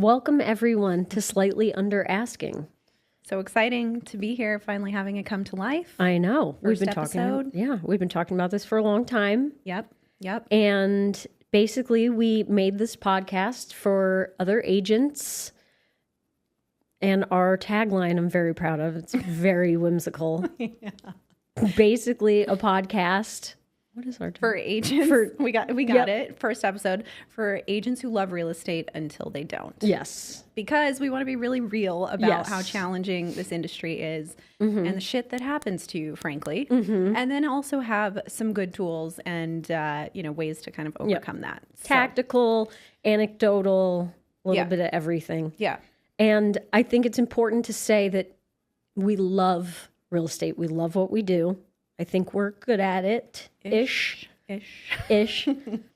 Welcome everyone to Slightly Under Asking. So exciting to be here, finally having it come to life. I know. First We've episode. been talking about this for a long time. Yep. And basically we made this podcast for other agents, and our tagline I'm very proud of. It's very whimsical. Yeah. Basically a podcast. What is our For agents? We got Yep. it. First episode for agents who love real estate until they don't. Yes. Because we want to be really real about Yes. how challenging this industry is and the shit that happens to you, frankly. And then also have some good tools and ways to kind of overcome that. So, Tactical, anecdotal, a little Yeah. bit of everything. yeah. And I think it's important to say that we love real estate. We love what we do. I think we're good at it. Ish.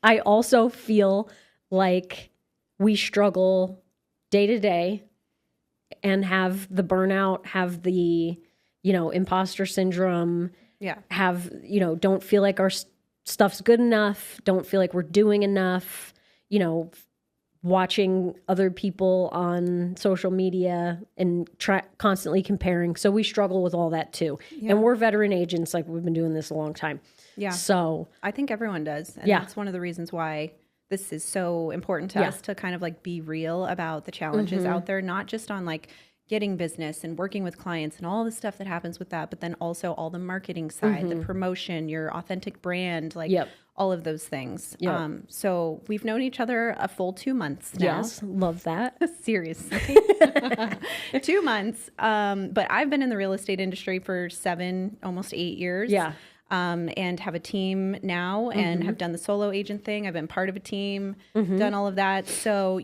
I also feel like we struggle day to day and have the burnout, have the, imposter syndrome, Yeah. have, don't feel like our stuff's good enough, don't feel like we're doing enough, watching other people on social media and constantly comparing. So we struggle with all that too. Yeah. And we're veteran agents, like we've been doing this a long time. Yeah. So I think everyone does. And Yeah. that's one of the reasons why this is so important to us to kind of like be real about the challenges out there, not just on like getting business and working with clients and all the stuff that happens with that, but then also all the marketing side, the promotion, your authentic brand, like all of those things. So we've known each other a full 2 months now. yes, love that. Seriously. 2 months. But I've been in the real estate industry for 7, almost 8 years. Yeah. And have a team now and have done the solo agent thing. I've been part of a team, done all of that. So,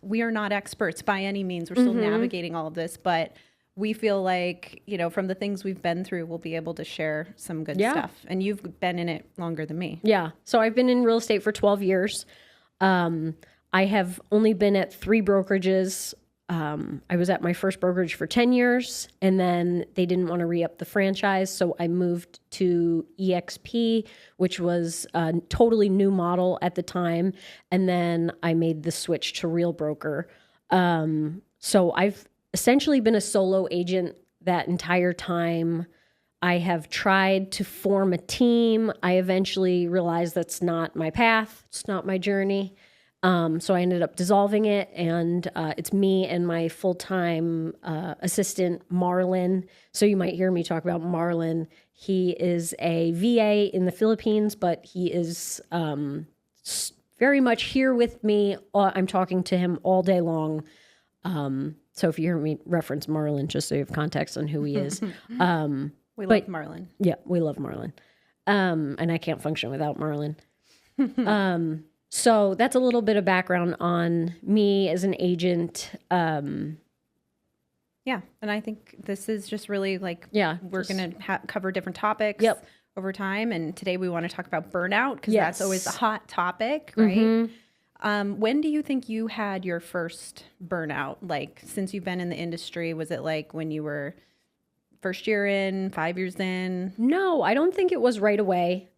we are not experts by any means. We're still navigating all of this, but we feel like, from the things we've been through, we'll be able to share some good stuff. And you've been in it longer than me. Yeah. So I've been in real estate for 12 years. I have only been at 3 brokerages. I was at my first brokerage for 10 years, and then they didn't want to re-up the franchise. So I moved to EXP, which was a totally new model at the time. And then I made the switch to Real Broker. So I've essentially been a solo agent that entire time. I have tried to form a team. I eventually realized that's not my path. It's not my journey. So I ended up dissolving it, and it's me and my full-time assistant, Marlon. So you might hear me talk about Marlon. He is a VA in the Philippines, but he is very much here with me. I'm talking to him all day long. So if you hear me reference Marlon, just so you have context on who he is. We love Marlon. Yeah, we love Marlon. And I can't function without Marlon. So that's a little bit of background on me as an agent. Yeah. And I think this is just really like, we're going to cover different topics over time. And today we want to talk about burnout because that's always a hot topic, right? When do you think you had your first burnout? Like, since you've been in the industry, was it like when you were first year in, 5 years in? No, I don't think it was right away.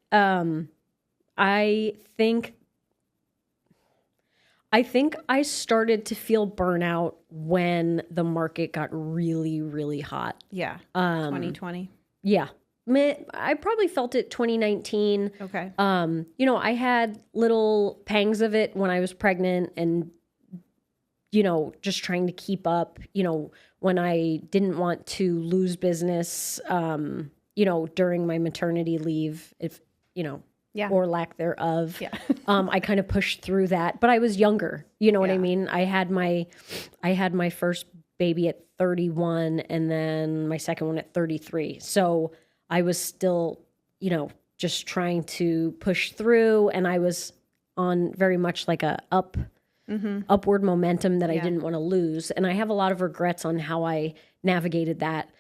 I think I started to feel burnout when the market got really, really hot. Yeah. 2020. Yeah. I probably felt it 2019. Okay. I had little pangs of it when I was pregnant and, just trying to keep up, when I didn't want to lose business, during my maternity leave, or lack thereof. Yeah. I kind of pushed through that, but I was younger. You know what I mean? I had my first baby at 31 and then my second one at 33. So I was still, just trying to push through, and I was on very much like a upward momentum that I didn't want to lose. And I have a lot of regrets on how I navigated that,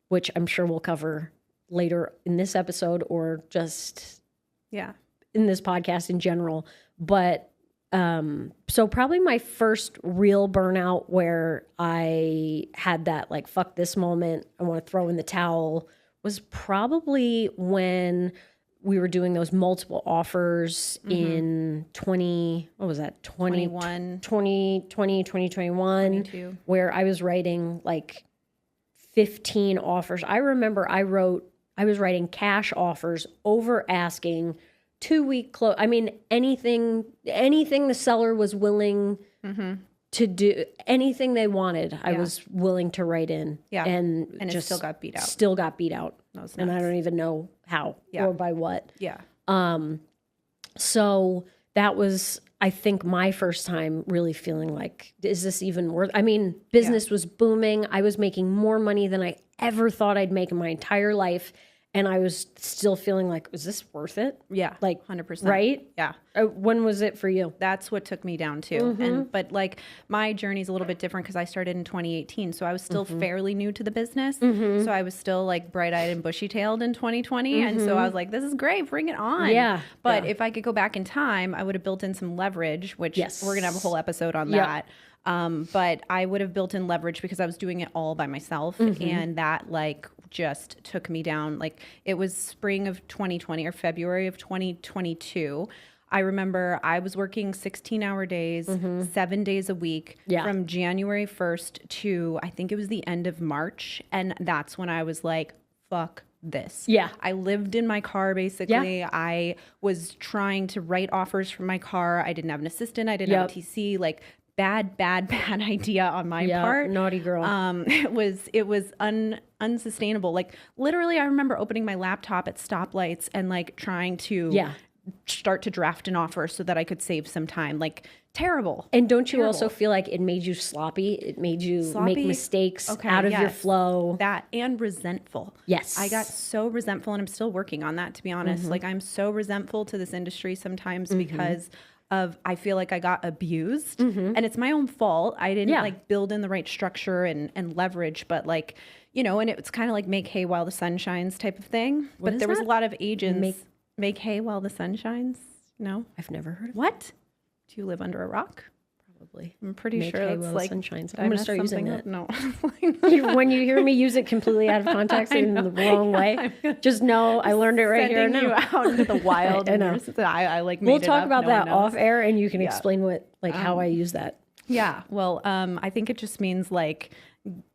which I'm sure we'll cover later in this episode or just in this podcast in general. But so probably my first real burnout where I had that like, fuck this moment, I want to throw in the towel, was probably when we were doing those multiple offers in 2021, 22. where I was writing like 15 offers. I remember I was writing cash offers over asking, 2-week close. I mean, anything the seller was willing to do, anything they wanted, I was willing to write in. Yeah. And it just still got beat out. Still got beat out. That was And I nuts. don't even know how or by what. Yeah. So that was, I think, my first time really feeling like, is this even worth? I mean, business was booming. I was making more money than I ever thought I'd make in my entire life. And I was still feeling like, is this worth it? Yeah. Like 100%. Right? Yeah. When was it for you? That's what took me down too. But like my journey's a little bit different because I started in 2018. So I was still fairly new to the business. So I was still like bright-eyed and bushy-tailed in 2020. And so I was like, this is great. Bring it on. Yeah. But if I could go back in time, I would have built in some leverage, which we're going to have a whole episode on that. But I would have built in leverage because I was doing it all by myself. And that like just took me down. Like it was spring of 2020 or February of 2022. I remember I was working 16-hour days, 7 days a week from January 1st to I think it was the end of March. And that's when I was like, fuck this. Yeah. I lived in my car basically. Yeah. I was trying to write offers from my car. I didn't have an assistant. I didn't have a TC. Like bad idea on my part. Naughty girl. It was unsustainable. Like literally I remember opening my laptop at stoplights and like trying to start to draft an offer so that I could save some time. Like terrible. And don't you also feel like it made you sloppy? It made you make mistakes out of your flow. That and resentful. Yes. I got so resentful and I'm still working on that, to be honest. Like I'm so resentful to this industry sometimes because of I feel like I got abused and it's my own fault. I didn't like build in the right structure and leverage, but like, you know, and it's kind of like make hay while the sun shines type of thing. But there was a lot of agents make hay while the sun shines. No, I've never heard of what? Do you live under a rock? Probably. I'm pretty Make sure hay that's while like the sun shines. did I'm I going to mess start using something that. up? No. When you hear me use it completely out of context and in the wrong way, just know I learned it right here and Sending now. you out into the wild. I know. I like made We'll it talk up. about No one that knows. off air and you can explain what, like how I use that. Yeah. Well, I think it just means like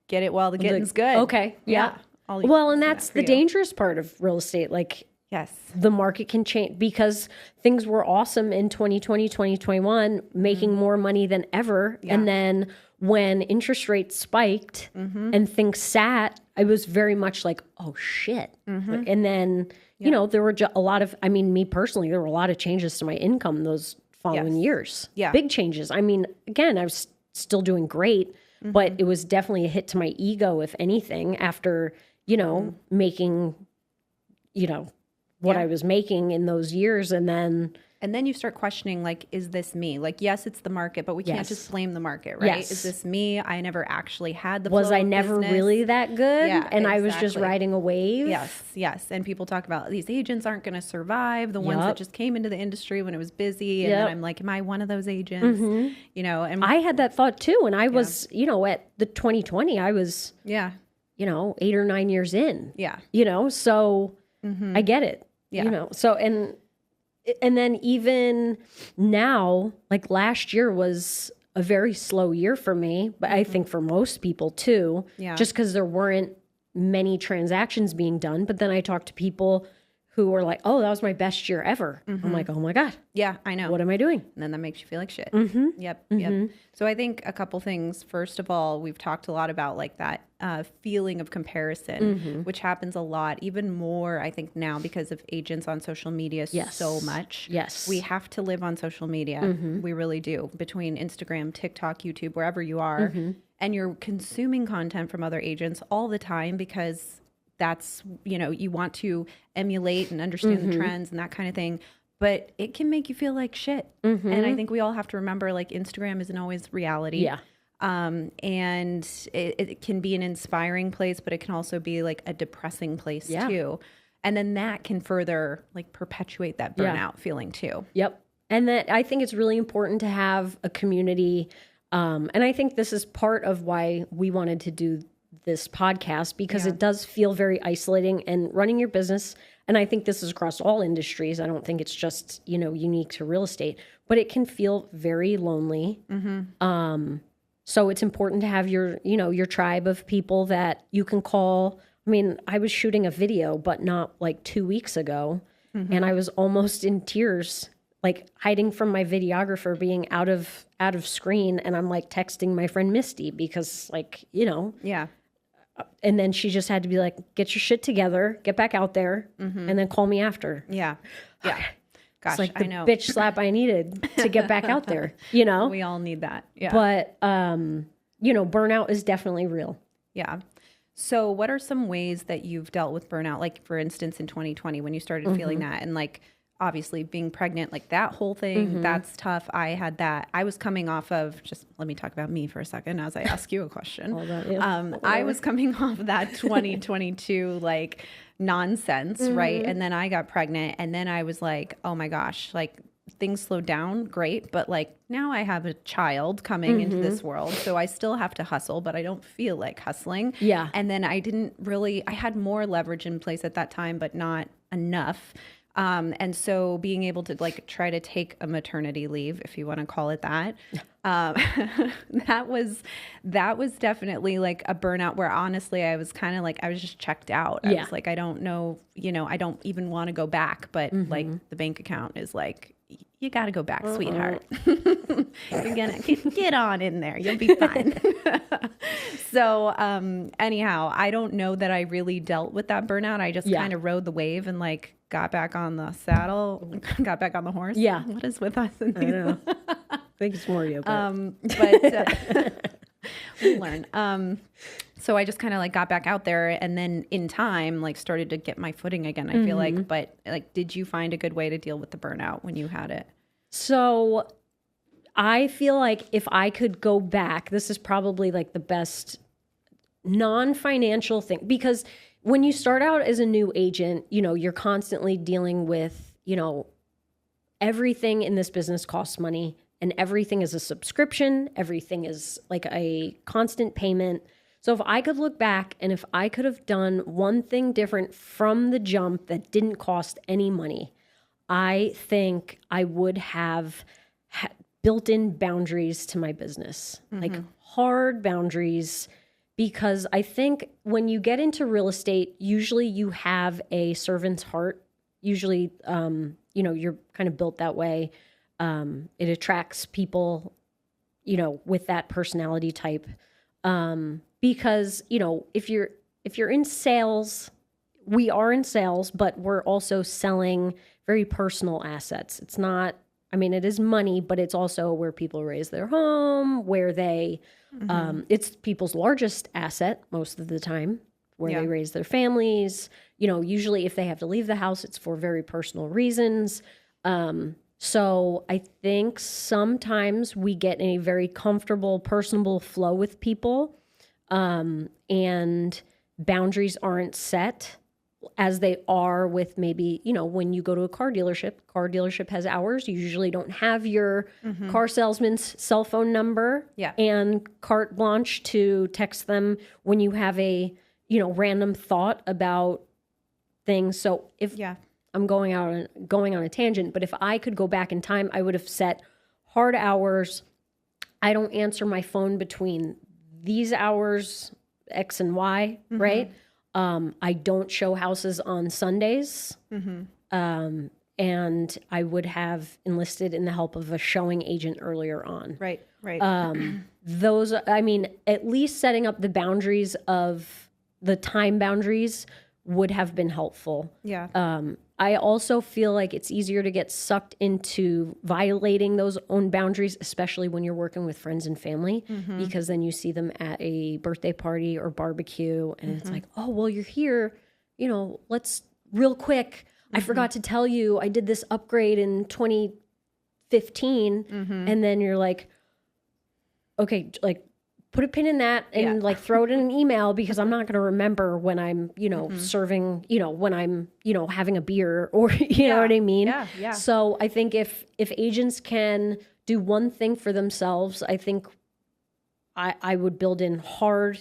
get it while the getting's good. Okay. Yeah. I'll And say that's that for the you. dangerous part of real estate. Like Yes. the market can change because things were awesome in 2020, 2021, making more money than ever. And then when interest rates spiked and things sat, I was very much like, oh shit. Like, and then, you know, there were a lot of, I mean, me personally, there were a lot of changes to my income those following years. Yeah. Big changes. I mean, again, I was still doing great, but it was definitely a hit to my ego, if anything, after, you know, making, you know, what I was making in those years. And then you start questioning, like, is this me? Like, yes, it's the market, but we can't just blame the market, right? Yes. Is this me? I never actually had the was flow I of never business. really that good? Yeah, and I was just exactly. riding a wave. Yes. And people talk about these agents aren't going to survive. The ones that just came into the industry when it was busy. And then I'm like, am I one of those agents? You know, and I had that thought too. And I was, you know, at the 2020, I was, you know, 8 or 9 years in. Yeah. You know, so I get it. Yeah. You know, so and then even now, like last year was a very slow year for me, but I think for most people too, just because there weren't many transactions being done. But then I talked to people who were like, oh, that was my best year ever. I'm like, oh my God. Yeah, I know. What am I doing? And then that makes you feel like shit. Yep. So I think a couple things. First of all, we've talked a lot about like that feeling of comparison, which happens a lot, even more, I think now because of agents on social media so much. Yes. We have to live on social media. We really do. Between Instagram, TikTok, YouTube, wherever you are. And you're consuming content from other agents all the time because that's, you know, you want to emulate and understand the trends and that kind of thing. But it can make you feel like shit. And I think we all have to remember, like, Instagram isn't always reality. Yeah. And it can be an inspiring place, but it can also be like a depressing place too. And then that can further like perpetuate that burnout feeling too. Yep. And that I think it's really important to have a community. And I think this is part of why we wanted to do this podcast because it does feel very isolating, and running your business. And I think this is across all industries. I don't think it's just, unique to real estate, but it can feel very lonely. So it's important to have your tribe of people that you can call. I mean, I was shooting a video, but not like 2 weeks ago. And I was almost in tears, like hiding from my videographer, being out of screen. And I'm like texting my friend Misty because Yeah. And then she just had to be like, get your shit together, get back out there, and then call me after. Yeah. Yeah. Gosh, It's like the I know. bitch slap I needed to get back out there, you know? We all need that. Yeah. But, burnout is definitely real. Yeah. So what are some ways that you've dealt with burnout? Like, for instance, in 2020, when you started feeling that, and like, obviously being pregnant, like that whole thing, that's tough. I had that. I was coming off of, just let me talk about me for a second as I ask you a question. All about you. I was coming off of that 2022 like nonsense, right? And then I got pregnant, and then I was like, oh my gosh, like things slowed down, great, but like now I have a child coming into this world, so I still have to hustle, but I don't feel like hustling. Yeah. And then I had more leverage in place at that time, but not enough. And so being able to like try to take a maternity leave, if you want to call it that, that was definitely like a burnout where honestly, I was kind of like, I was just checked out. I was like, I don't know, I don't even want to go back, but like the bank account is like, you got to go back, sweetheart. You're gonna get on in there. You'll be fine. So, anyhow, I don't know that I really dealt with that burnout. I just kind of rode the wave and like got back on the saddle, got back on the horse. Yeah. What is with us? I don't know. I think it's more yoga. But we'll learn. So I just kind of like got back out there, and then in time, like started to get my footing again, I feel like. But like, did you find a good way to deal with the burnout when you had it? So I feel like if I could go back, this is probably like the best non-financial thing, because when you start out as a new agent, you're constantly dealing with, everything in this business costs money, and everything is a subscription. Everything is like a constant payment. So if I could look back and if I could have done one thing different from the jump that didn't cost any money, I think I would have built in boundaries to my business, like hard boundaries, because I think when you get into real estate, usually you have a servant's heart. Usually, you're kind of built that way. It attracts people, with that personality type. Because, if you're in sales, we are in sales, but we're also selling very personal assets. It's not, it is money, but it's also where people raise their home, where they, it's people's largest asset most of the time, where they raise their families. Usually if they have to leave the house, it's for very personal reasons. So I think sometimes we get in a very comfortable, personable flow with people, and boundaries aren't set as they are with maybe, when you go to a car dealership has hours. You usually don't have your car salesman's cell phone number and carte blanche to text them when you have a, random thought about things. So if I'm going on a tangent, but if I could go back in time, I would have set hard hours. I don't answer my phone between these hours, X and Y, right? I don't show houses on Sundays. And I would have enlisted in the help of a showing agent earlier on. Right. Those, at least setting up the boundaries of the time boundaries would have been helpful. Yeah. I also feel like it's easier to get sucked into violating those own boundaries, especially when you're working with friends and family, because then you see them at a birthday party or barbecue, and it's like, oh, well, you're here, let's real quick. I forgot to tell you, I did this upgrade in 2015. And then you're like, okay, like put a pin in that and like throw it in an email, because I'm not going to remember when I'm, serving, when I'm, having a beer, or, you know what I mean? Yeah. So I think if agents can do one thing for themselves, I think I would build in hard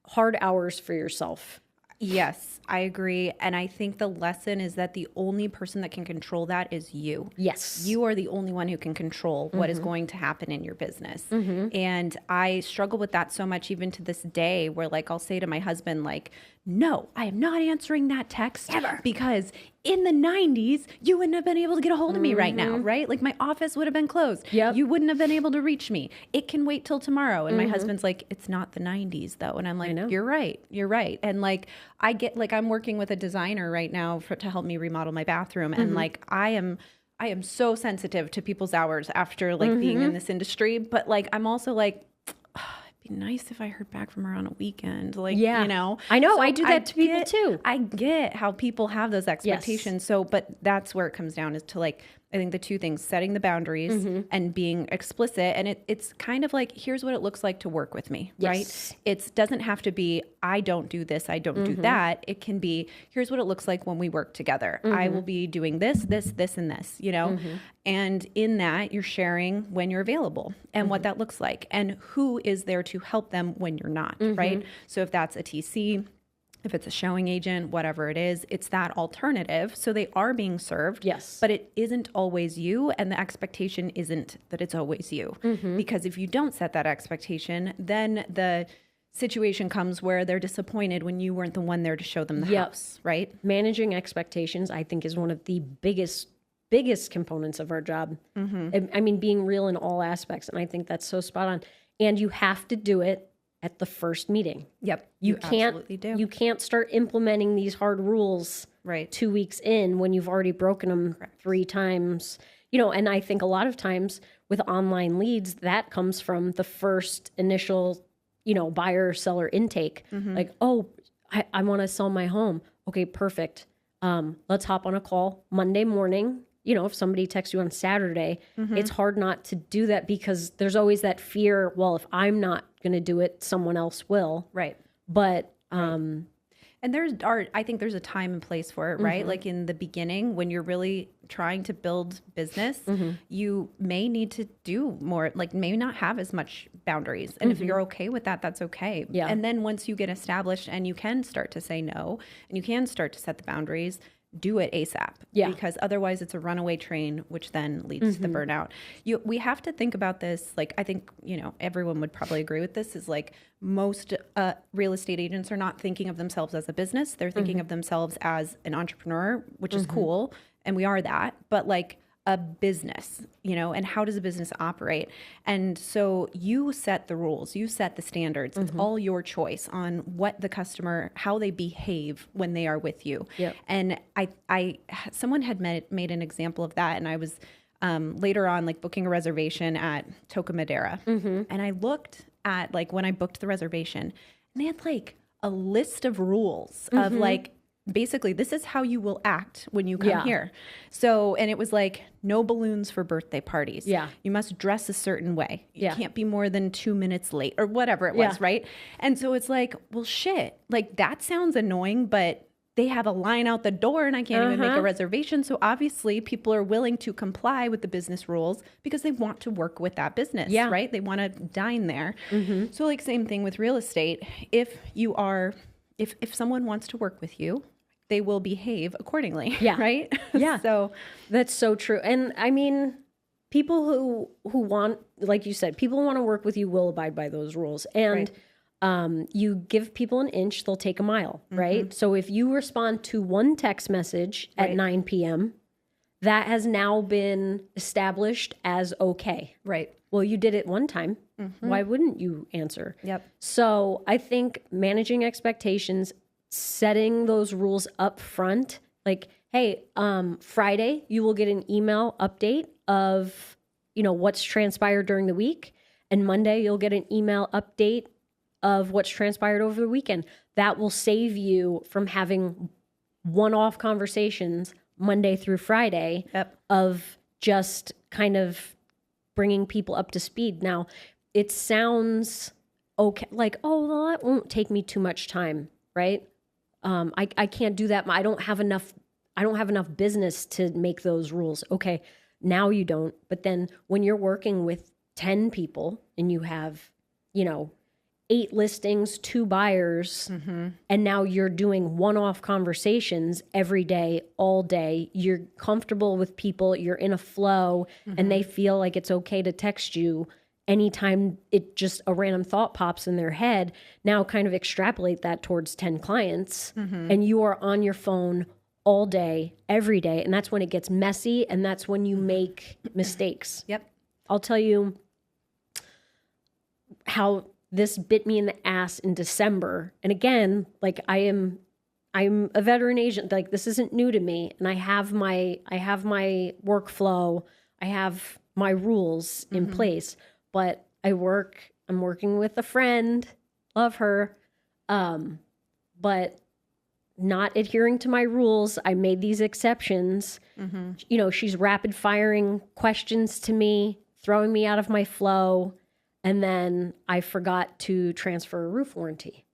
hard hours for yourself. Yes, I agree. And I think the lesson is that the only person that can control that is you. Yes. You are the only one who can control what is going to happen in your business. And I struggle with that so much even to this day, where like I'll say to my husband, like, no, I am not answering that text ever, because in the 90s, you wouldn't have been able to get a hold of me right now, right? Like my office would have been closed. Yep. You wouldn't have been able to reach me. It can wait till tomorrow. And my husband's like, it's not the 90s though. And I'm like, you're right. You're right. And like, I get like, I'm working with a designer right now to help me remodel my bathroom. And like, I am so sensitive to people's hours after like being in this industry. But like, I'm also like, be nice if I heard back from her on a weekend. Like, you know, I know. So I do that to people too. I get how people have those expectations. Yes. So, but that's where it comes down is to like, I think the two things, setting the boundaries and being explicit. And it's kind of like, here's what it looks like to work with me, right? It doesn't have to be, I don't do this, I don't do that. It can be, here's what it looks like when we work together. I will be doing this, this, this, and this, you know? And in that, you're sharing when you're available and what that looks like and who is there to help them when you're not, right? So if that's a TC, if it's a showing agent, whatever it is, it's that alternative. So they are being served, but it isn't always you. And the expectation isn't that it's always you. Because if you don't set that expectation, then the situation comes where they're disappointed when you weren't the one there to show them the house, right? Managing expectations, I think, is one of the biggest components of our job. I mean, being real in all aspects. And I think that's so spot on. And you have to do it at the first meeting. You absolutely do. You can't start implementing these hard rules 2 weeks in when you've already broken them 3 times. You know, and I think a lot of times with online leads, that comes from the first initial, you know, buyer seller intake. Like, oh, I want to sell my home. Okay, perfect. Let's hop on a call Monday morning. You know, if somebody texts you on Saturday, it's hard not to do that because there's always that fear, well, if I'm not going to do it, someone else will. Right. But, and I think there's a time and place for it, right? Like in the beginning, when you're really trying to build business, you may need to do more, like may not have as much boundaries. And if you're okay with that, that's okay. And then once you get established and you can start to say no, and you can start to set the boundaries, do it ASAP. Because otherwise it's a runaway train, which then leads to the burnout. We have to think about this. Like, I think, you know, everyone would probably agree with this is like most real estate agents are not thinking of themselves as a business. They're thinking of themselves as an entrepreneur, which is cool. And we are that, but like a business, you know, and how does a business operate? And so you set the rules, you set the standards. It's all your choice on what the customer, how they behave when they are with you. And someone had made an example of that. And I was later on like booking a reservation at Toca Madera. And I looked at like when I booked the reservation and they had like a list of rules of like, basically, this is how you will act when you come here. So, and it was like, no balloons for birthday parties. You must dress a certain way. You can't be more than 2 minutes late or whatever it was, right? And so it's like, well, shit, like that sounds annoying, but they have a line out the door and I can't even make a reservation. So obviously people are willing to comply with the business rules because they want to work with that business, right? They want to dine there. So like same thing with real estate. If you are, if someone wants to work with you, they will behave accordingly. Right. So that's so true. And I mean, people who want, like you said, people who want to work with you will abide by those rules. And you give people an inch, they'll take a mile. Right. So if you respond to one text message at 9 p.m., that has now been established as okay. Right. Well, you did it one time. Why wouldn't you answer? So I think managing expectations, setting those rules up front, like, hey, Friday, you will get an email update of, you know, what's transpired during the week. And Monday, you'll get an email update of what's transpired over the weekend. That will save you from having one-off conversations Monday through Friday of just kind of bringing people up to speed. Now, it sounds okay, like, oh, well, that won't take me too much time, right? I can't do that. I don't have enough business to make those rules. Okay, now you don't. But then when you're working with 10 people and you have, you know, 8 listings, 2 buyers, and now you're doing one-off conversations every day, all day. You're comfortable with people, you're in a flow, and they feel like it's okay to text you anytime it just a random thought pops in their head. Now kind of extrapolate that towards 10 clients, and you are on your phone all day, every day, and that's when it gets messy, and that's when you make mistakes. Yep. I'll tell you how this bit me in the ass in December. And again, like I'm a veteran agent. Like this isn't new to me. And I have my workflow. I have my rules in place, but I'm working with a friend, love her. But not adhering to my rules. I made these exceptions. You know, she's rapid firing questions to me, throwing me out of my flow. And then I forgot to transfer a roof warranty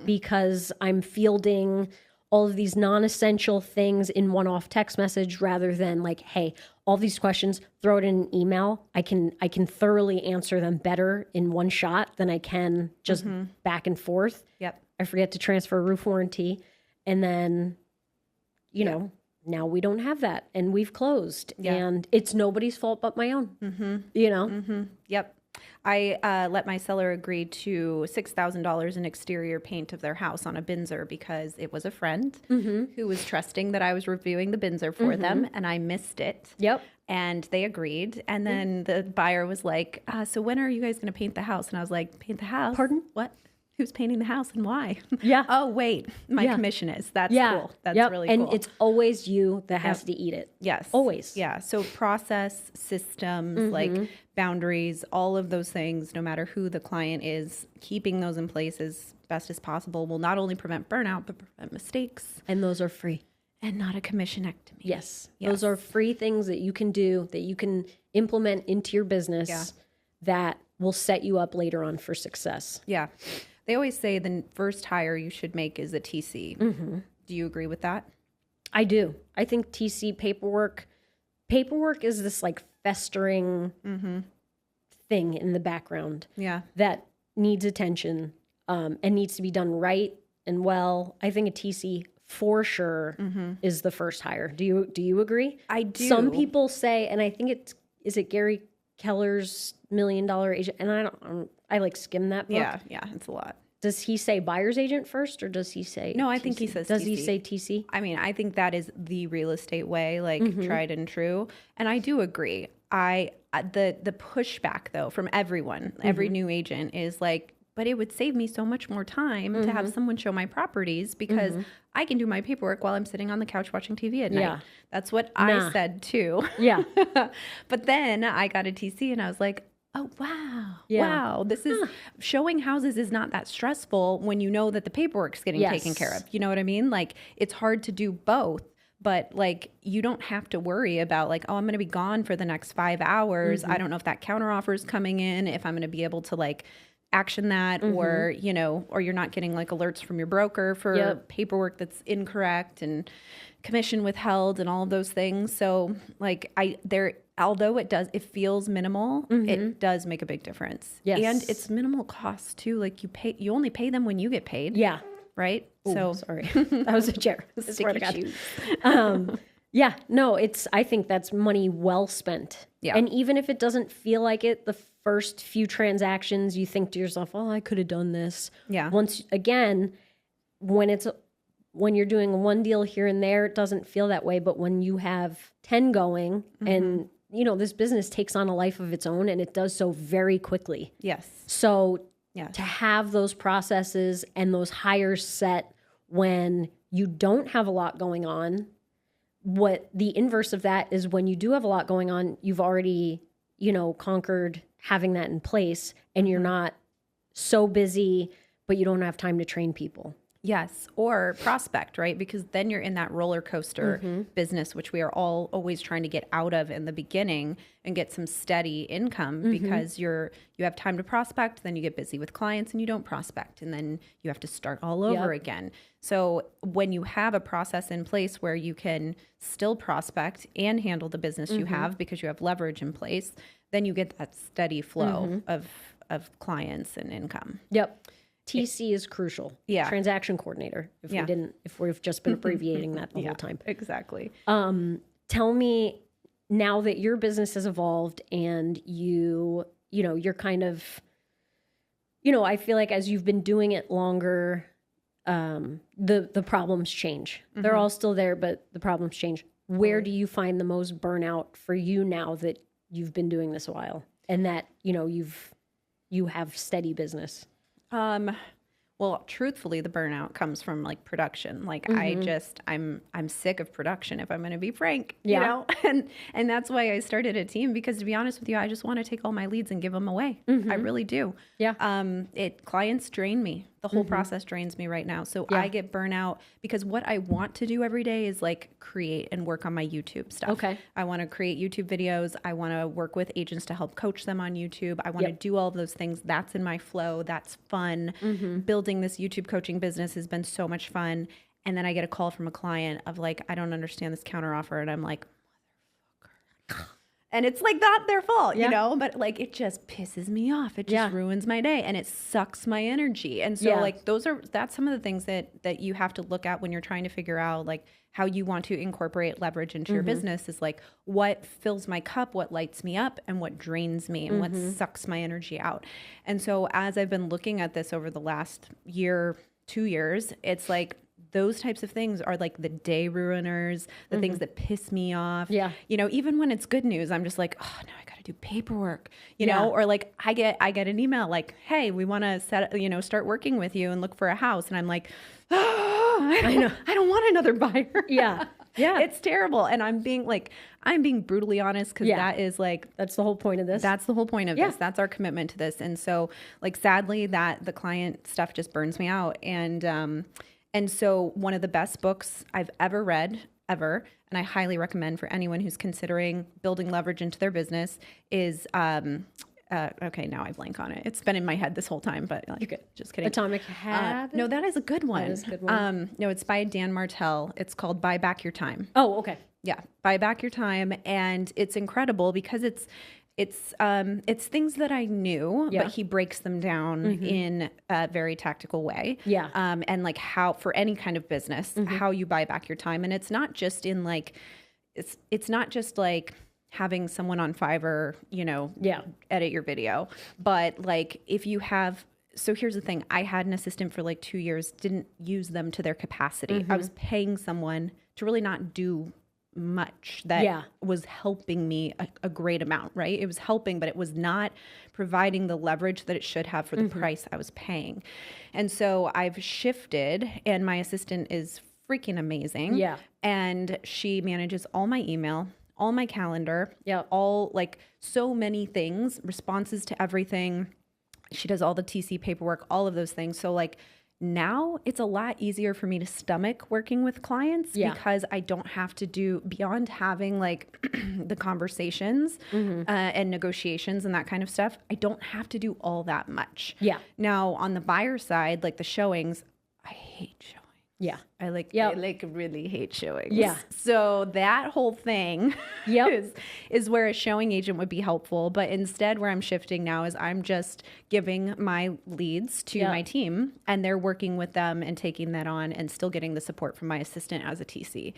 because I'm fielding all of these non-essential things in one-off text message rather than like, hey, all these questions, throw it in an email. I can thoroughly answer them better in one shot than I can just back and forth. Yep. I forget to transfer a roof warranty. And then, you know, now we don't have that and we've closed and it's nobody's fault but my own, you know? Yep. I let my seller agree to $6,000 in exterior paint of their house on a Binzer because it was a friend who was trusting that I was reviewing the Binzer for them and I missed it. Yep. And they agreed. And then the buyer was like, so when are you guys going to paint the house? And I was like, paint the house? Pardon? What? Who's painting the house and why? Yeah. Oh, wait, my commission is. That's cool. That's really cool. And it's always you that has to eat it. Yes. Always. Yeah. So process, systems, like boundaries, all of those things, no matter who the client is, keeping those in place as best as possible will not only prevent burnout, but prevent mistakes. And those are free. And not a commissionectomy. Yes. Those are free things that you can do, that you can implement into your business that will set you up later on for success. Yeah. They always say the first hire you should make is a TC. Do you agree with that? I do. I think TC paperwork is this like festering thing in the background that needs attention and needs to be done right and well. I think a TC for sure is the first hire. Do you agree? I do. Some people say, and I think is it Gary Keller's $1 Million Agent? And I like skim that book. Yeah, it's a lot. Does he say buyer's agent first or does he say No, I TC? think he says Does TC. he say TC? I mean, I think that is the real estate way, like tried and true. And I do agree. The pushback though from everyone, every new agent is like, but it would save me so much more time to have someone show my properties because I can do my paperwork while I'm sitting on the couch watching TV at night. Yeah. That's what I said too. Yeah. But then I got a TC and I was like, oh, wow. Yeah. Wow. This is showing houses is not that stressful when you know that the paperwork's getting taken care of. You know what I mean? Like it's hard to do both, but like you don't have to worry about like, oh, I'm going to be gone for the next 5 hours. I don't know if that counteroffer is coming in, if I'm going to be able to like action that or, you know, or you're not getting like alerts from your broker for paperwork that's incorrect and commission withheld and all of those things. So like although it feels minimal, it does make a big difference. Yes. And it's minimal cost too. Like you only pay them when you get paid. Yeah. Right. Ooh, so sorry. That was a chair. I swear to God. Shoes. Yeah, no, I think that's money well spent. Yeah. And even if it doesn't feel like it, the first few transactions, you think to yourself, oh, I could have done this. Yeah. Once again, when you're doing one deal here and there, it doesn't feel that way. But when you have 10 going and, you know, this business takes on a life of its own and it does so very quickly. Yes. So Yes. to have those processes and those hires set when you don't have a lot going on, what the inverse of that is when you do have a lot going on, you've already, you know, conquered having that in place and you're not so busy, but you don't have time to train people. Yes. Or prospect, right? Because then you're in that roller coaster business, which we are all always trying to get out of in the beginning and get some steady income because you have time to prospect, then you get busy with clients and you don't prospect. And then you have to start all over again. So when you have a process in place where you can still prospect and handle the business you have because you have leverage in place, then you get that steady flow of clients and income. Yep. TC is crucial. Yeah. Transaction coordinator. If we've just been abbreviating that the whole time. Exactly. Tell me, now that your business has evolved and you're kind of, I feel like as you've been doing it longer, the problems change. They're all still there, but the problems change. Where do you find the most burnout for you now that you've been doing this a while and that, you have steady business? Well, truthfully, the burnout comes from like production. Like I'm sick of production, if I'm going to be frank, you know, and that's why I started a team, because to be honest with you, I just want to take all my leads and give them away. I really do. Yeah. Clients drain me. The whole process drains me right now. So I get burnout because what I want to do every day is like create and work on my YouTube stuff. Okay. I want to create YouTube videos. I want to work with agents to help coach them on YouTube. I want to do all of those things. That's in my flow. That's fun. Building this YouTube coaching business has been so much fun. And then I get a call from a client of like, I don't understand this counteroffer. And I'm like, motherfucker. And it's like not their fault, you know, but like it just pisses me off. It just ruins my day and it sucks my energy. And so like that's some of the things that you have to look at when you're trying to figure out like how you want to incorporate leverage into your business is like what fills my cup, what lights me up, and what drains me and what sucks my energy out. And so as I've been looking at this over the last year, 2 years, it's like those types of things are like the day ruiners, the things that piss me off. Yeah. You know, even when it's good news, I'm just like, oh, now I got to do paperwork, you know, or like I get an email like, hey, we want to start working with you and look for a house. And I'm like, oh, I don't want another buyer. Yeah. Yeah. It's terrible. And I'm being brutally honest because that is like, that's the whole point of this. That's the whole point of this. That's our commitment to this. And so like, sadly that the client stuff just burns me out. And so one of the best books I've ever read, and I highly recommend for anyone who's considering building leverage into their business is, okay, now I blank on it. It's been in my head this whole time, but like, just kidding. Atomic Habits? No, that is a good one. That is a good one. No, it's by Dan Martell. It's called Buy Back Your Time. Oh, okay. Yeah. Buy Back Your Time. And it's incredible because it's things that I knew, but he breaks them down in a very tactical way. Yeah. And like how, for any kind of business, how you buy back your time. And it's not just in like, it's not just like having someone on Fiverr, edit your video, but like if you have, so here's the thing. I had an assistant for like 2 years, didn't use them to their capacity. I was paying someone to really not do much that was helping me a great amount, right? It was helping, but it was not providing the leverage that it should have for the price I was paying. And so I've shifted, and my assistant is freaking amazing. Yeah. And she manages all my email, all my calendar, all like so many things, responses to everything. She does all the TC paperwork, all of those things. So like now it's a lot easier for me to stomach working with clients because I don't have to do, beyond having like the conversations and negotiations and that kind of stuff, I don't have to do all that much. Yeah. Now on the buyer side, like the showings, I hate showings. Yeah. I really hate showings. Yeah. So that whole thing is where a showing agent would be helpful. But instead where I'm shifting now is I'm just giving my leads to my team and they're working with them and taking that on and still getting the support from my assistant as a TC.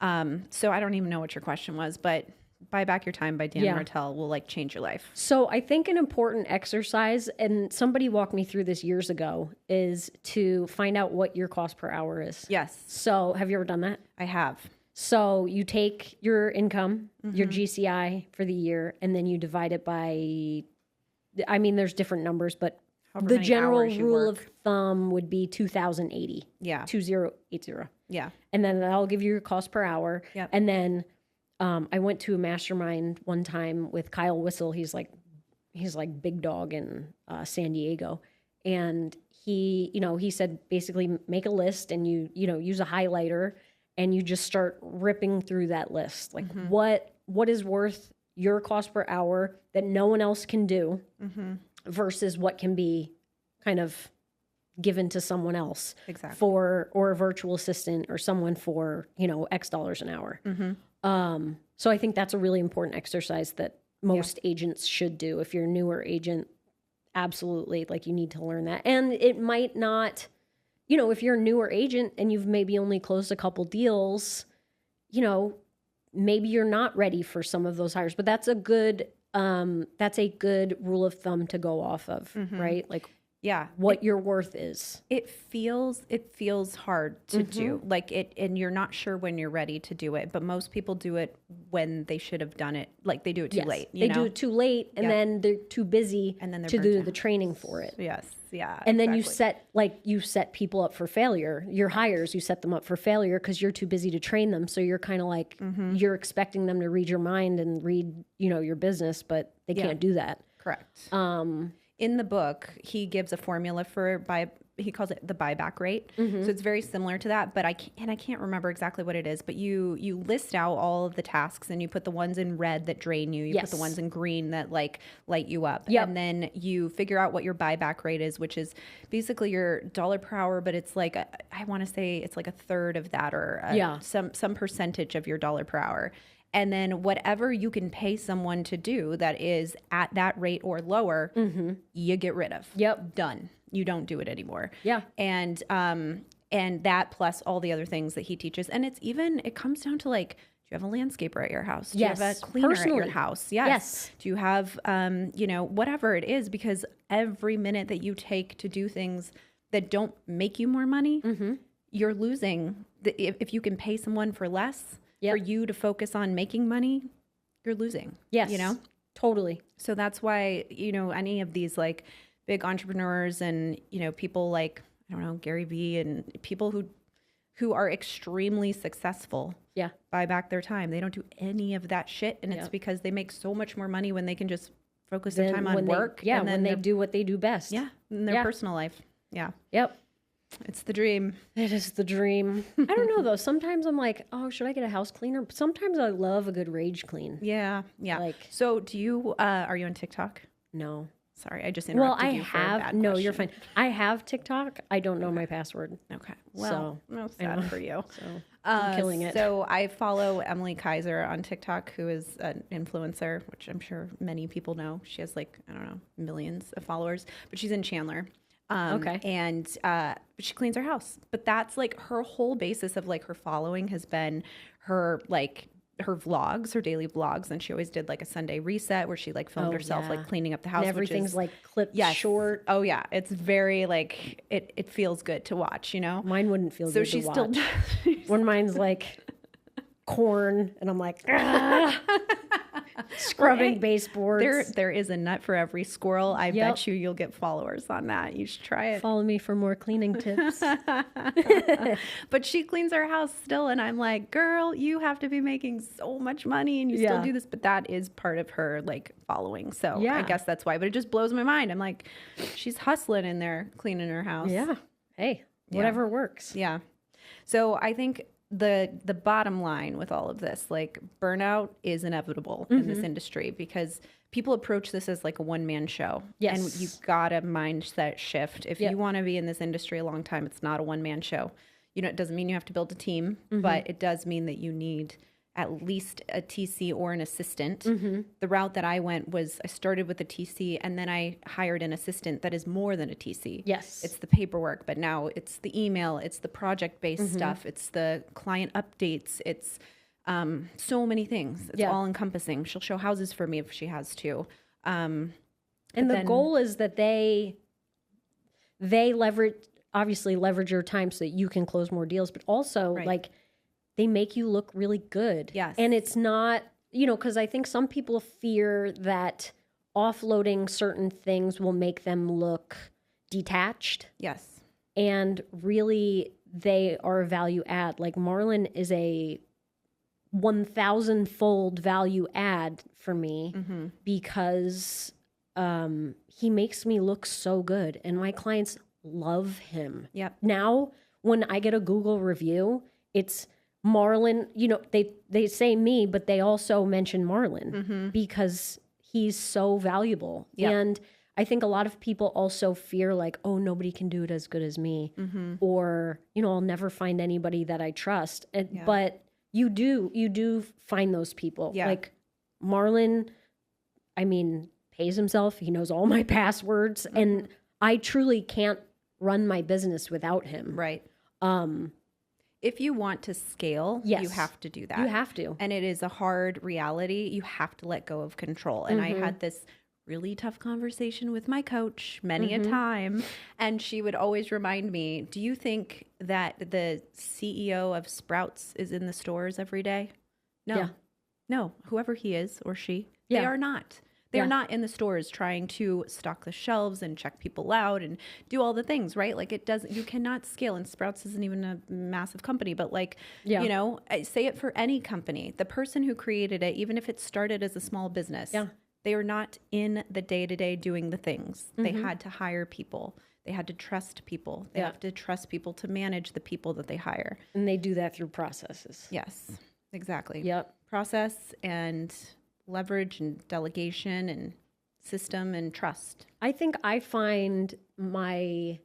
So I don't even know what your question was, but Buy Back Your Time by Dan Martell will like change your life. So I think an important exercise, and somebody walked me through this years ago, is to find out what your cost per hour is. Yes. So have you ever done that? I have. So you take your income, your GCI for the year, and then you divide it by, I mean, there's different numbers, but the general rule of thumb would be 2,080. Yeah. 2080. Yeah. And then that'll give you your cost per hour. Yep. And then I went to a mastermind one time with Kyle Whistle. He's like big dog in San Diego. And he said, basically make a list and you use a highlighter and you just start ripping through that list. Like what is worth your cost per hour that no one else can do versus what can be kind of given to someone else or a virtual assistant or someone for, X dollars an hour. So I think that's a really important exercise that most agents should do. If you're a newer agent, absolutely. Like, you need to learn that. And it might not, if you're a newer agent and you've maybe only closed a couple deals, maybe you're not ready for some of those hires, but that's a good rule of thumb to go off of, right? Like, yeah, what your worth is. It feels hard to do, like it, and you're not sure when you're ready to do it. But most people do it when they should have done it. Like, they do it too late. They do it too late, and then they're too busy and then they're to do burnt the training for it. Yes, yeah. And then you set people up for failure. Your hires, you set them up for failure because you're too busy to train them. So you're kind of like you're expecting them to read your mind and read your business, but they can't do that. Correct. In the book, he gives a formula for he calls it the buyback rate. So it's very similar to that, but I can't remember exactly what it is, but you list out all of the tasks and you put the ones in red that drain you. You put the ones in green that like light you up. Yep. And then you figure out what your buyback rate is, which is basically your dollar per hour, but it's like, I want to say it's like a third of that, or some percentage of your dollar per hour. And then whatever you can pay someone to do that is at that rate or lower, you get rid of. Yep. Done. You don't do it anymore. Yeah. And that plus all the other things that he teaches. And it comes down to, like, do you have a landscaper at your house? Do you have a cleaner at your house? Yes. Do you have, whatever it is, because every minute that you take to do things that don't make you more money, you're losing. If you can pay someone for less, for you to focus on making money, you're losing. Yes. Totally. So that's why, any of these like big entrepreneurs and, people like, I don't know, Gary Vee and people who are extremely successful buy back their time. They don't do any of that shit. And it's because they make so much more money when they can just focus their time on work. And then when they do what they do best. Yeah. In their personal life. Yeah. Yep. It's the dream. It is the dream. I don't know, though. Sometimes I'm like, oh, should I get a house cleaner? Sometimes I love a good rage clean. Yeah. Yeah. Like, so do you, are you on TikTok? No. Sorry, I just interrupted you for a bad question. No, you're fine. I have TikTok. I don't know my password. Okay. Well, sad for you. So I'm killing it. So I follow Emily Kaiser on TikTok, who is an influencer, which I'm sure many people know. She has millions of followers, but she's in Chandler. And she cleans her house, but that's like her whole basis of like her following has been her vlogs, her daily vlogs. And she always did like a Sunday reset where she like filmed herself like cleaning up the house. And everything's like clipped short. Oh yeah. It's very like, it feels good to watch, Mine wouldn't feel good to watch. So she's still, when mine's like corn and I'm like, scrubbing baseboards. There is a nut for every squirrel. I bet you'll get followers on that. You should try it. Follow me for more cleaning tips. But she cleans her house still, and I'm like, girl, you have to be making so much money, and you still do this. But that is part of her like following. So I guess that's why. But it just blows my mind. I'm like, she's hustling in there, cleaning her house. Yeah. Hey, whatever works. Yeah. So I think the bottom line with all of this, like, burnout is inevitable in this industry because people approach this as like a one-man show. Yes. And you got a mindset shift. If you want to be in this industry a long time, it's not a one-man show. It doesn't mean you have to build a team, but it does mean that you need at least a TC or an assistant. The route that I went was I started with a TC and then I hired an assistant that is more than a TC. Yes. It's the paperwork, but now it's the email, it's the project-based stuff, it's the client updates, it's so many things. It's all encompassing. She'll show houses for me if she has to. And the goal is that they leverage your time so that you can close more deals, but also like they make you look really good. Yes. And it's not, because I think some people fear that offloading certain things will make them look detached. Yes. And really, they are a value add. Like Marlon is a 1,000-fold value add for me because he makes me look so good. And my clients love him. Yep. Now, when I get a Google review, it's Marlon, they say me, but they also mention Marlon because he's so valuable. Yep. And I think a lot of people also fear like, oh, nobody can do it as good as me. Or, I'll never find anybody that I trust. But you do find those people. Yeah. Like Marlon, I mean, pays himself. He knows all my passwords, and I truly can't run my business without him. Right. If you want to scale, you have to do that. You have to. And it is a hard reality. You have to let go of control. And I had this really tough conversation with my coach many a time. And she would always remind me, do you think that the CEO of Sprouts is in the stores every day? No. Yeah. No. Whoever he is or she, they are not. They're not in the stores trying to stock the shelves and check people out and do all the things, right? Like you cannot scale. And Sprouts isn't even a massive company, but like, you know, I say it for any company. The person who created it, even if it started as a small business, they are not in the day-to-day doing the things. They had to hire people. They had to trust people. They have to trust people to manage the people that they hire. And they do that through processes. Yes, exactly. Yep. Process and leverage and delegation and system and trust. I think I find my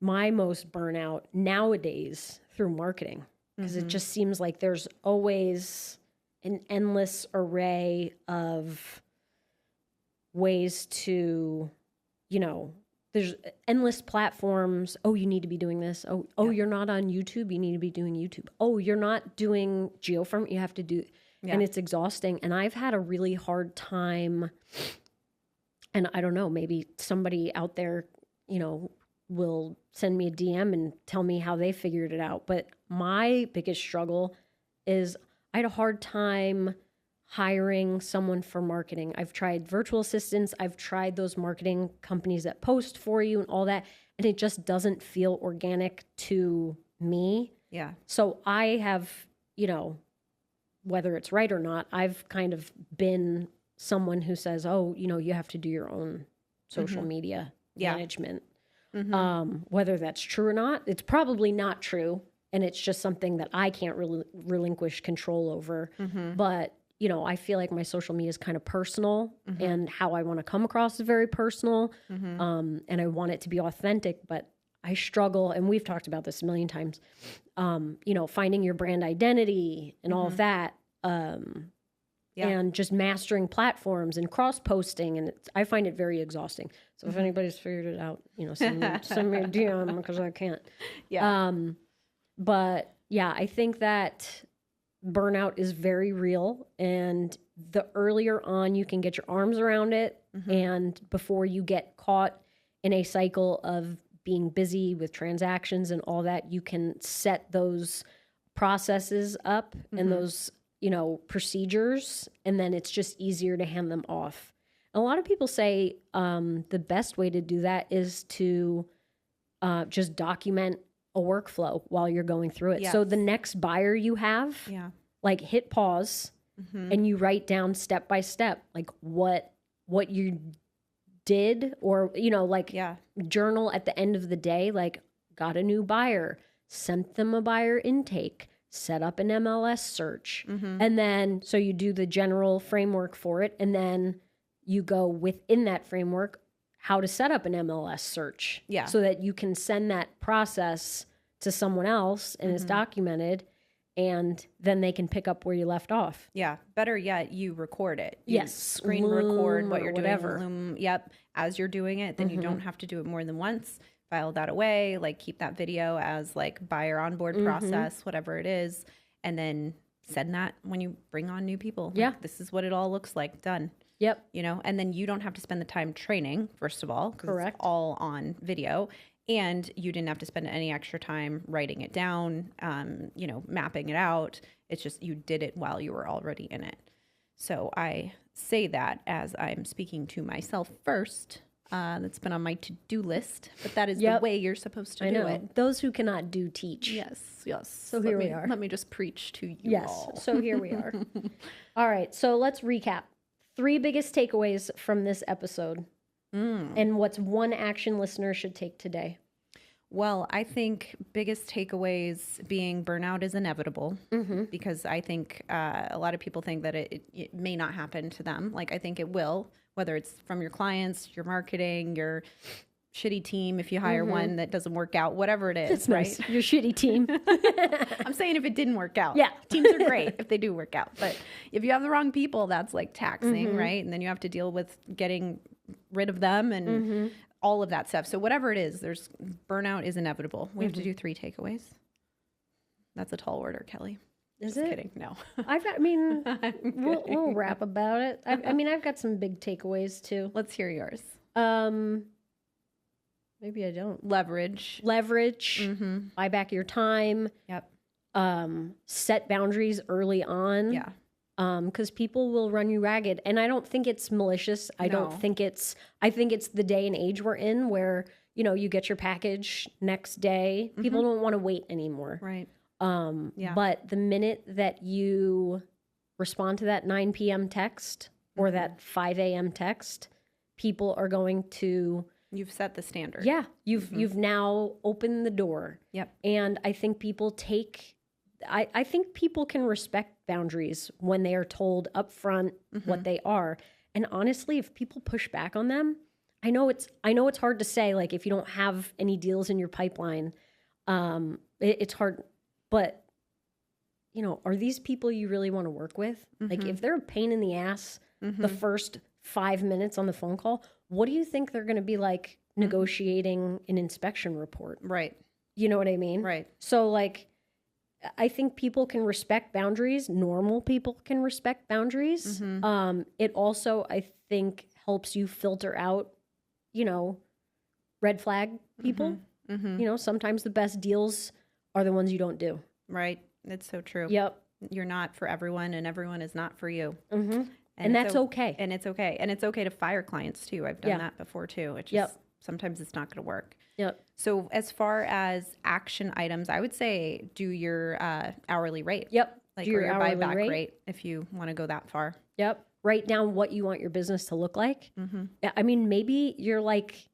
most burnout nowadays through marketing, because it just seems like there's always an endless array of ways to, you know, there's endless platforms. Oh, you need to be doing this. Oh, you're not on YouTube. You need to be doing YouTube. Oh, you're not doing geofarm. You have to do. And it's exhausting. And I've had a really hard time, and I don't know, maybe somebody out there, you know, will send me a DM and tell me how they figured it out. But my biggest struggle is I had a hard time hiring someone for marketing. I've tried virtual assistants. I've tried those marketing companies that post for you and all that. And it just doesn't feel organic to me. Yeah. So I have, you know, whether it's right or not, I've kind of been someone who says, oh, you know, you have to do your own social media management. Whether that's true or not, it's probably not true. And it's just something that I can't really relinquish control over. But, you know, I feel like my social media is kind of personal, and how I want to come across is very personal. And I want it to be authentic, but I struggle, and we've talked about this a million times, you know, finding your brand identity and all of that, and just mastering platforms and cross-posting, and I find it very exhausting. So if anybody's figured it out, you know, send me a DM, because I can't. But yeah, I think that burnout is very real, and the earlier on you can get your arms around it, and before you get caught in a cycle of being busy with transactions and all that, you can set those processes up and those, you know, procedures, and then it's just easier to hand them off. A lot of people say the best way to do that is to just document a workflow while you're going through it. So the next buyer you have, like hit pause and you write down step by step, like what you did, or, you know, like journal at the end of the day, like got a new buyer, sent them a buyer intake, set up an MLS search. And then, so you do the general framework for it. And then you go within that framework, how to set up an MLS search. So that you can send that process to someone else and it's documented, and then they can pick up where you left off. Better yet, you record it. You screen record what you're doing. As you're doing it, then you don't have to do it more than once. File that away, like keep that video as like buyer onboard process, whatever it is. And then send that when you bring on new people. Like, this is what it all looks like. Done. You know, and then you don't have to spend the time training, first of all, because it's all on video. And you didn't have to spend any extra time writing it down, you know, mapping it out. It's just you did it while you were already in it. So I say that as I'm speaking to myself first. That's been on my to-do list, but that is the way you're supposed to do it. Those who cannot do teach. Yes. So here we are. Let me just preach to you all. So here we are. All right. So let's recap. 3 biggest takeaways from this episode. And what's one action listener should take today? Well, I think biggest takeaways being burnout is inevitable, because I think a lot of people think that it may not happen to them. Like, I think it will, whether it's from your clients, your marketing, your shitty team if you hire one that doesn't work out, whatever it is, It's right? nice. Your shitty team. I'm saying if it didn't work out. Yeah. Teams are great if they do work out. But if you have the wrong people, that's like taxing, right? And then you have to deal with getting rid of them and all of that stuff. So whatever it is, there's burnout is inevitable. We have to do 3 takeaways. That's a tall order, Kelly. Is Just it? kidding. No. We'll rap about it. I've got some big takeaways too. Let's hear yours. Maybe I don't. Leverage. Buy back your time. Yep. Set boundaries early on. Yeah. Because people will run you ragged. And I don't think it's malicious. I think it's the day and age we're in where, you get your package next day. People don't want to wait anymore. Right. But the minute that you respond to that 9 p.m. text or that 5 a.m. text, people are going to... You've set the standard. Yeah. You've now opened the door. Yep. And I think people I think people can respect boundaries when they are told up front what they are. And honestly, if people push back on them, I know it's hard to say, like, if you don't have any deals in your pipeline, it's hard, but are these people you really want to work with? Like, if they're a pain in the ass the first 5 minutes on the phone call, what do you think they're going to be like negotiating an inspection report? Right. You know what I mean? Right. So, like, I think people can respect boundaries. Normal people can respect boundaries. It also, I think, helps you filter out, red flag people. Sometimes the best deals are the ones you don't do. Right. It's so true. Yep. You're not for everyone and everyone is not for you. And that's okay. And it's okay. And it's okay to fire clients too. I've done that before too. It just, sometimes it's not going to work. Yep. So as far as action items, I would say do your hourly rate. Yep. Like Do your your hourly buyback rate. rate if you want to go that far. Yep. Write down what you want your business to look like. I mean, maybe you're like,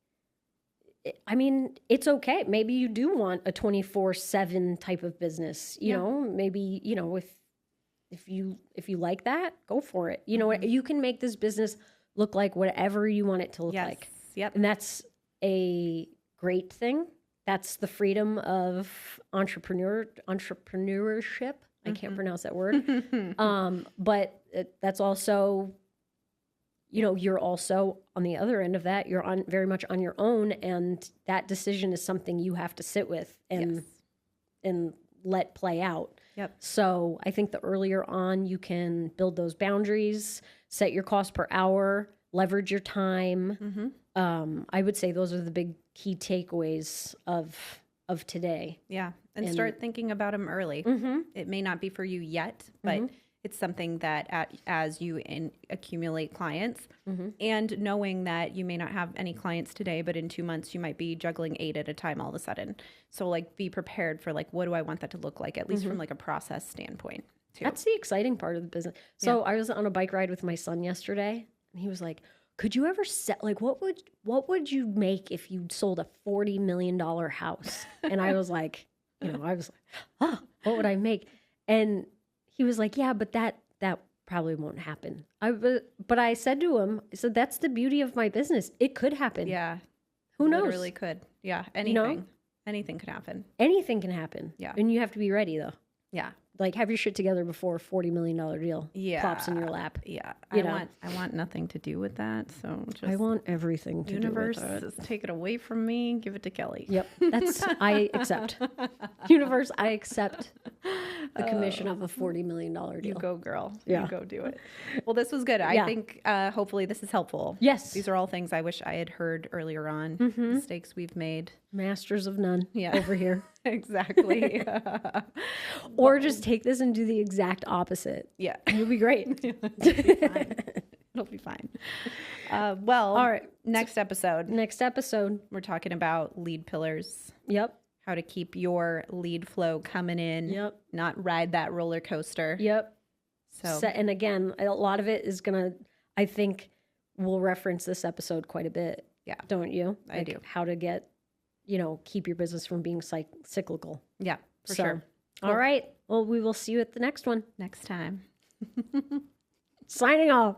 it's okay. Maybe you do want a 24/7 type of business. You know, maybe, if you like that, go for it. You can make this business look like whatever you want it to look like. Yep. And that's a great thing. That's the freedom of entrepreneurship. I can't pronounce that word. But that's also, you're also on the other end of that. You're very much on your own, and that decision is something you have to sit with and let play out. Yep. So I think the earlier on you can build those boundaries, set your cost per hour, leverage your time. I would say those are the big key takeaways of today. Yeah. And start thinking about them early. It may not be for you yet, but it's something that as you accumulate clients and knowing that you may not have any clients today, but in 2 months you might be juggling 8 at a time all of a sudden. So like be prepared for like, what do I want that to look like? At least from like a process standpoint too. That's the exciting part of the business. So I was on a bike ride with my son yesterday and he was like, could you ever like, what would you make if you sold a $40 million house? And I was like, oh, what would I make? And he was like, yeah, but that probably won't happen. But I said to him, that's the beauty of my business. It could happen. Yeah. Who knows? It really could. Yeah. Anything. Anything could happen. Anything can happen. Yeah. And you have to be ready though. Yeah. Like have your shit together before a $40 million deal plops in your lap. Yeah. I want nothing to do with that. So I want everything to universe do with it. Just take it away from me. Give it to Kelly. Yep. I accept. Universe, I accept the commission of a $40 million deal. You go, girl. Yeah. You go do it. Well, this was good. I think hopefully this is helpful. Yes. These are all things I wish I had heard earlier on. Mistakes we've made. Masters of none over here. Exactly. Or just take this and do the exact opposite. Yeah. You'll be great. It'll be fine. Well, all right. Next episode, we're talking about lead pillars. Yep. How to keep your lead flow coming in. Yep. Not ride that roller coaster. Yep. So, and again, a lot of it is I think we'll reference this episode quite a bit. Yeah. Don't you? I do. How to get, keep your business from being cyclical. Yeah, for sure. Cool. All right. Well, we will see you at the next one. Next time. Signing off.